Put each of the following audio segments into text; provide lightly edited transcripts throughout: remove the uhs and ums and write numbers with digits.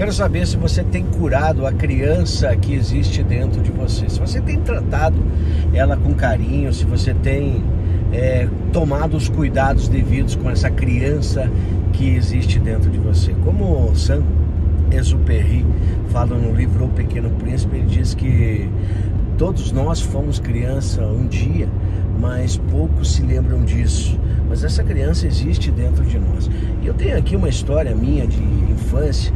Quero saber se você tem curado a criança que existe dentro de você. Se você tem tratado ela com carinho, se você tem tomado os cuidados devidos com essa criança que existe dentro de você. Como Saint-Exupéry fala no livro O Pequeno Príncipe, ele diz que todos nós fomos criança um dia, mas poucos se lembram disso. Mas essa criança existe dentro de nós. E eu tenho aqui uma história minha de infância,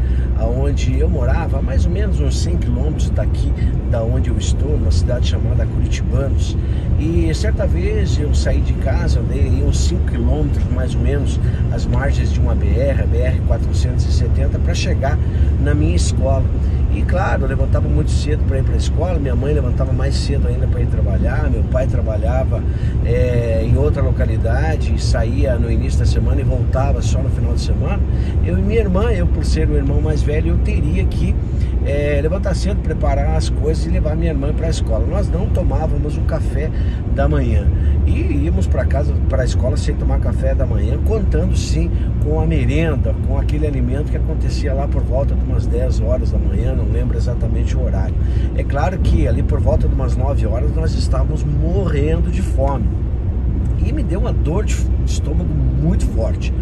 onde eu morava a mais ou menos uns 100 quilômetros daqui, da onde eu estou, numa cidade chamada Curitibanos. E certa vez eu saí de casa, andei uns 5 quilômetros mais ou menos, às margens de uma BR, a BR-470, para chegar na minha escola. E claro, eu levantava muito cedo para ir para a escola, minha mãe levantava mais cedo ainda para ir trabalhar, meu pai trabalhava em outra localidade, saía no início da semana e voltava só no final de semana. Eu e minha irmã, eu por ser o irmão mais velho, eu teria que levantar cedo, preparar as coisas e levar minha irmã para a escola. Nós não tomávamos o café da manhã e íamos para casa, para a escola sem tomar café da manhã, contando sim com a merenda, com aquele alimento que acontecia lá por volta de umas 10 horas da manhã, não lembro exatamente o horário. É claro que ali por volta de umas 9 horas nós estávamos morrendo de fome. E me deu uma dor de estômago muito forte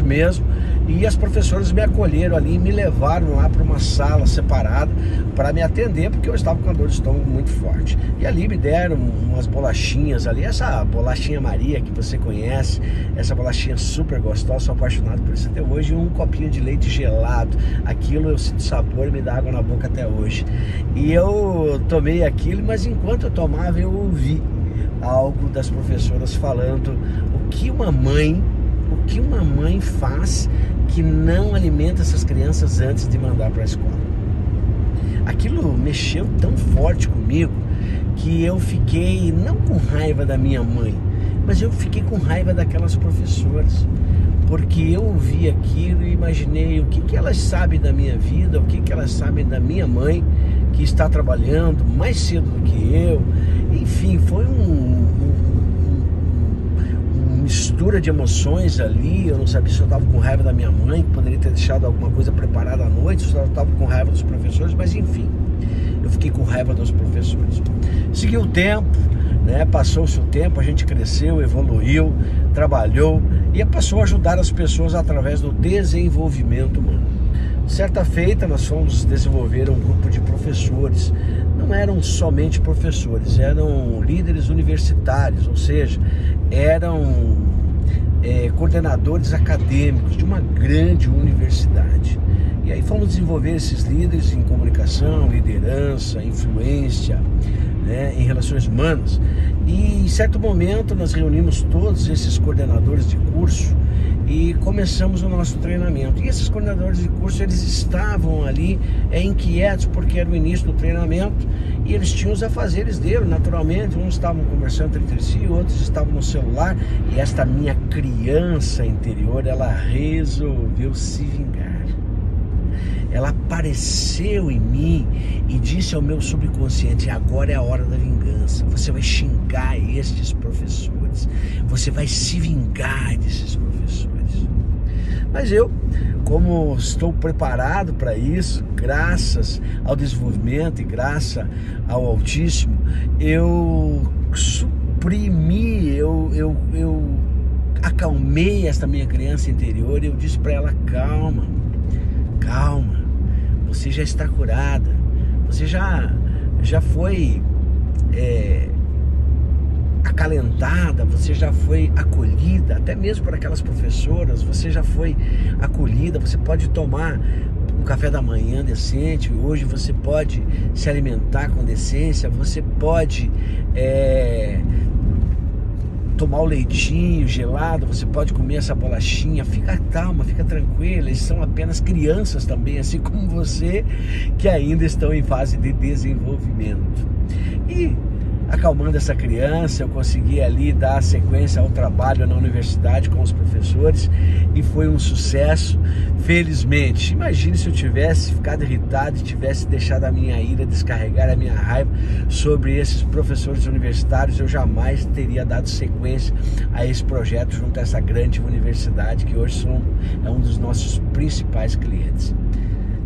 mesmo. E as professoras me acolheram ali e me levaram lá para uma sala separada para me atender, porque eu estava com uma dor de estômago muito forte. E ali me deram umas bolachinhas ali, essa bolachinha Maria que você conhece, essa bolachinha super gostosa, sou apaixonado por isso até hoje, e um copinho de leite gelado. Aquilo eu sinto sabor e me dá água na boca até hoje. E eu tomei aquilo, mas enquanto eu tomava eu ouvi algo das professoras falando o que uma mãe faz que não alimenta essas crianças antes de mandar para a escola. Aquilo mexeu tão forte comigo que eu fiquei não com raiva da minha mãe, mas eu fiquei com raiva daquelas professoras, porque eu ouvi aquilo e imaginei o que elas sabem da minha vida, o que elas sabem da minha mãe, que está trabalhando mais cedo do que eu. Enfim, foi uma mistura de emoções ali. Eu não sabia se eu estava com raiva da minha mãe, que poderia ter deixado alguma coisa preparada à noite, se eu estava com raiva dos professores, mas enfim, eu fiquei com raiva dos professores. Seguiu o tempo, né? Passou-se o tempo, a gente cresceu, evoluiu, trabalhou e passou a ajudar as pessoas através do desenvolvimento humano. Certa feita nós fomos desenvolver um grupo de professores. Não eram somente professores, eram líderes universitários, ou seja, eram coordenadores acadêmicos de uma grande universidade. E aí fomos desenvolver esses líderes em comunicação, liderança, influência, né, em relações humanas. E em certo momento nós reunimos todos esses coordenadores de curso e começamos o nosso treinamento. E esses coordenadores de curso, eles estavam ali inquietos, porque era o início do treinamento e eles tinham os afazeres deles, naturalmente. Uns estavam conversando entre si, outros estavam no celular. E esta minha criança interior, ela resolveu se vingar. Ela apareceu em mim e disse ao meu subconsciente: agora é a hora da vingança. Você vai xingar estes professores, você vai se vingar desses professores. Mas eu, como estou preparado para isso, graças ao desenvolvimento e graças ao Altíssimo, eu suprimi, eu acalmei esta minha criança interior e eu disse para ela: calma, você já está curada, você já foi acalentada, você já foi acolhida, até mesmo por aquelas professoras, você já foi acolhida, você pode tomar um café da manhã decente, hoje você pode se alimentar com decência, você pode tomar o leitinho gelado, você pode comer essa bolachinha. Fica calma, fica tranquila, eles são apenas crianças também, assim como você, que ainda estão em fase de desenvolvimento. E acalmando essa criança, eu consegui ali dar sequência ao trabalho na universidade com os professores e foi um sucesso, felizmente. Imagine se eu tivesse ficado irritado e tivesse deixado a minha ira descarregar a minha raiva sobre esses professores universitários, eu jamais teria dado sequência a esse projeto junto a essa grande universidade que hoje é um dos nossos principais clientes.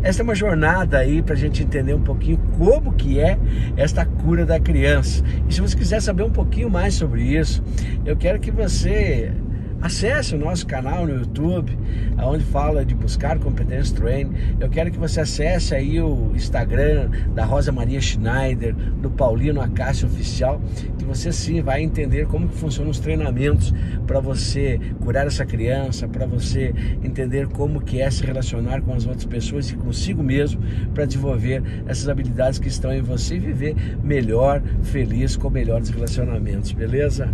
Esta é uma jornada aí para a gente entender um pouquinho como que é esta cura da criança. E se você quiser saber um pouquinho mais sobre isso, eu quero que você acesse o nosso canal no YouTube, onde fala de buscar competência training. Eu quero que você acesse aí o Instagram da Rosa Maria Schneider, do Paulino Acácio Oficial, que você sim vai entender como que funcionam os treinamentos para você curar essa criança, para você entender como que é se relacionar com as outras pessoas e consigo mesmo, para desenvolver essas habilidades que estão em você e viver melhor, feliz, com melhores relacionamentos, beleza?